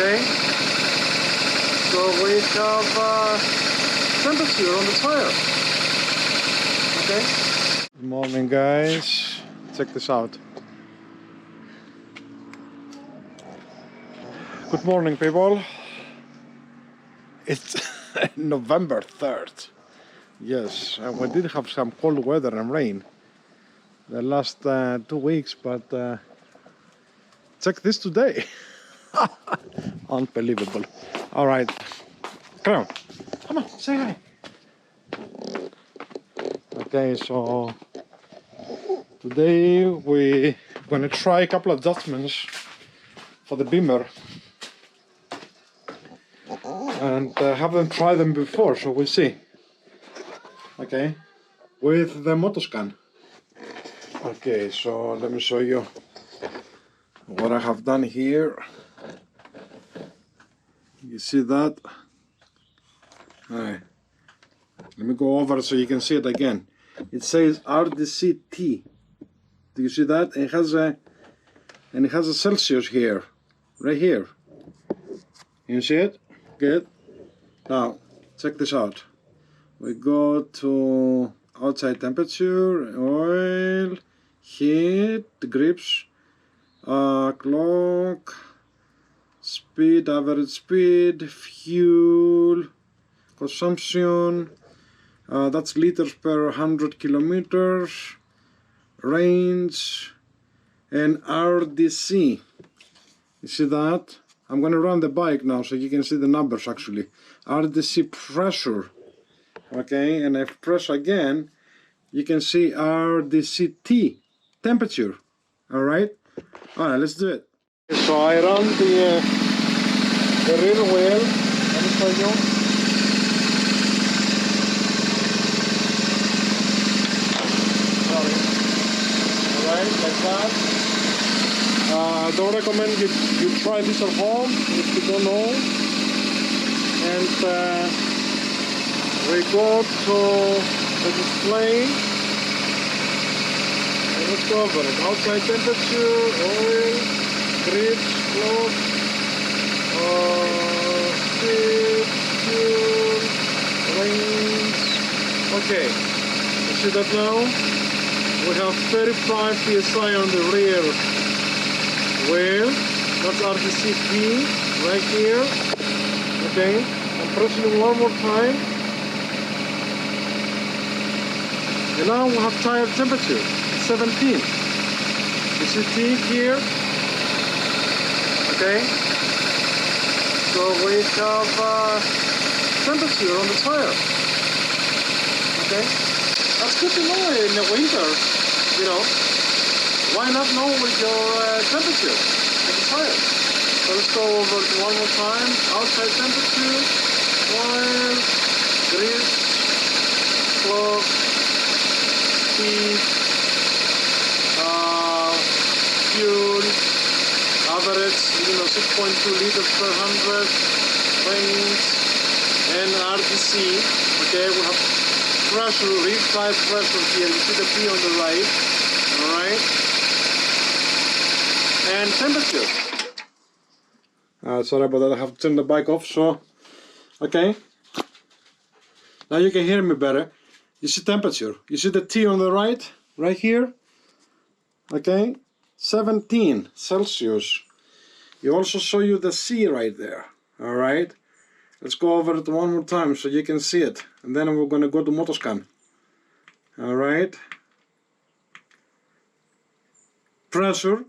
Okay, so we have temperature on the tire. Okay. Good morning, guys. Check this out. Good morning, people. It's November 3rd. Yes, we did have some cold weather and rain the last 2 weeks, but check this today. Unbelievable. All right, come on, say hi. Okay, so today we're gonna try a couple of adjustments for the Beamer, and haven't tried them before, so we'll see. Okay, with the Motoscan. Okay, so let me show you what I have done here. You see that? Alright, let me go over so you can see it again. It says RDCT. Do you see that? It has a Celsius here, right here. You see it? Good. Now check this out. We go to outside temperature, oil, heat, the grips, clock, speed, average speed, fuel consumption, that's liters per 100 kilometers, range, and RDC. You see that? I'm gonna run the bike now so you can see the numbers actually. RDC pressure. Okay, and if I press again, you can see RDCT temperature. Alright, let's do it. So I run the rear wheel. Let me show you. Alright, like that. I don't recommend you try this at home if you don't know. And we go to the display. And let's go over it. Outside temperature, oil, grips, clock, speed, fuel, range. Okay, you see that now? We have 35 psi on the rear wheel. That's RDCP right here. Okay, I'm pressing it one more time. And now we have tire temperature, 17. You see T here? Okay. So we have temperature on the tire. Okay. That's good to know in the winter, you know. Why not know with your temperature on the tire? So let's go over it one more time. Outside temperature, oil, grease, clock, speed, fuel, average, 6.2 liters per 100, range, and RDC. Okay, we have pressure, real tire pressure here. You see the P on the right, alright? And temperature. Sorry about that, I have to turn the bike off, so, okay. Now you can hear me better. You see temperature. You see the T on the right here? Okay, 17 Celsius. You also show you the C right there. Alright, let's go over it one more time so you can see it. And then we're going to go to Motoscan. Alright. Pressure.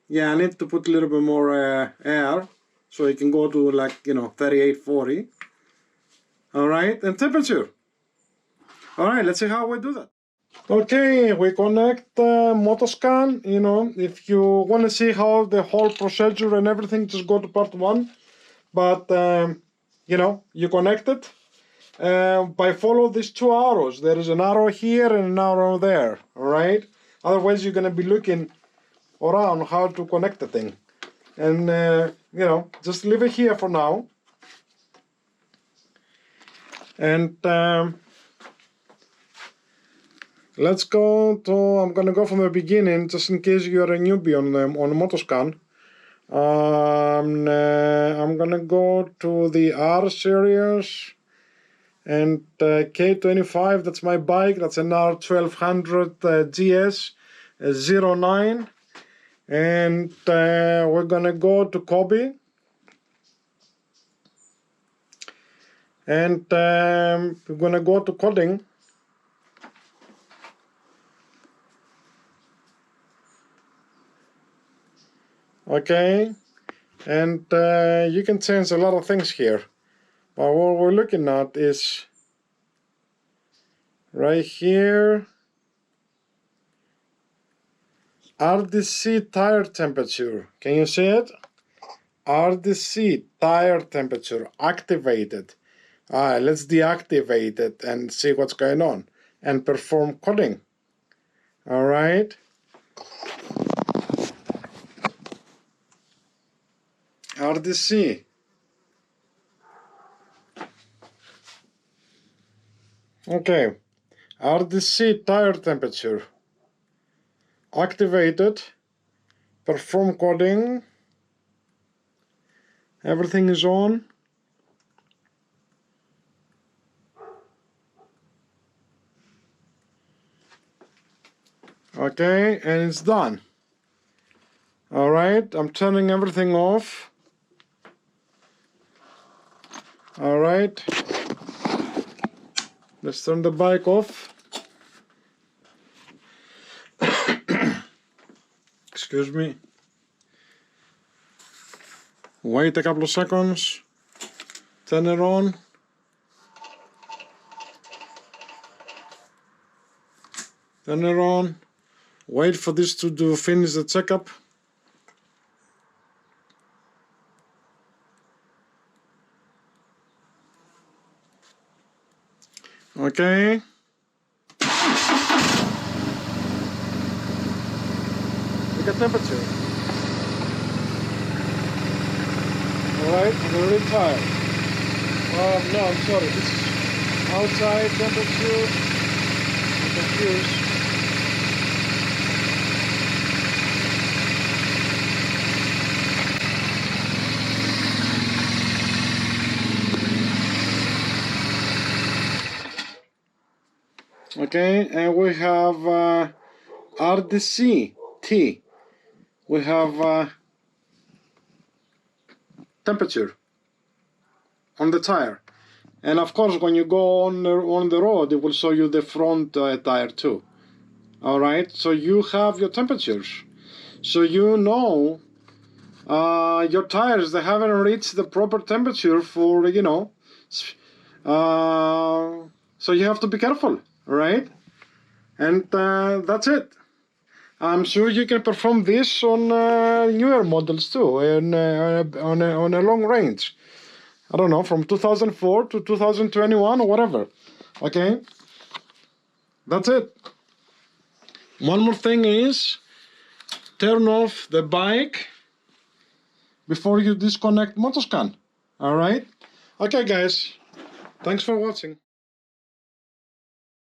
Yeah, I need to put a little bit more air so it can go to 38, 40. Alright, and temperature. Alright, let's see how we do that. Okay, we connect Motoscan. If you want to see how the whole procedure and everything, just go to part 1. But, you connect it by follow these 2 arrows. There is an arrow here and an arrow there, alright? Otherwise, you're going to be looking around how to connect the thing. And, just leave it here for now. And let's go to, I'm gonna go from the beginning, just in case you're a newbie on Motoscan. I'm gonna go to the R series, and K25, that's my bike, that's an R1200 GS 09, and we're gonna go to Kobe, and we're gonna go to coding. Okay, and you can change a lot of things here, but what we're looking at is right here, RDC tire temperature. Can you see it? RDC tire temperature activated. Alright, let's deactivate it and see what's going on and perform coding. Alright. RDC. Okay. RDC tire temperature activated. Perform coding. Everything is on. Okay, and it's done. Alright, I'm turning everything off. Alright, let's turn the bike off. Excuse me. Wait a couple of seconds. Turn it on. Turn it on. Wait for this to finish the checkup. Okay. Look at temperature. Alright, I'm really tired. No, I'm sorry. This is outside temperature. I'm confused. Okay, and we have RDC T. We have temperature on the tire, and of course when you go on the road it will show you the front tire too. All right, so you have your temperatures, so you know your tires, they haven't reached the proper temperature for, you know, so you have to be careful, right? And that's it. I'm sure you can perform this on newer models too, and on a long range. I don't know, from 2004 to 2021 or whatever. Okay, that's it. One more thing is, turn off the bike before you disconnect Motoscan. All right? Okay, guys. Thanks for watching.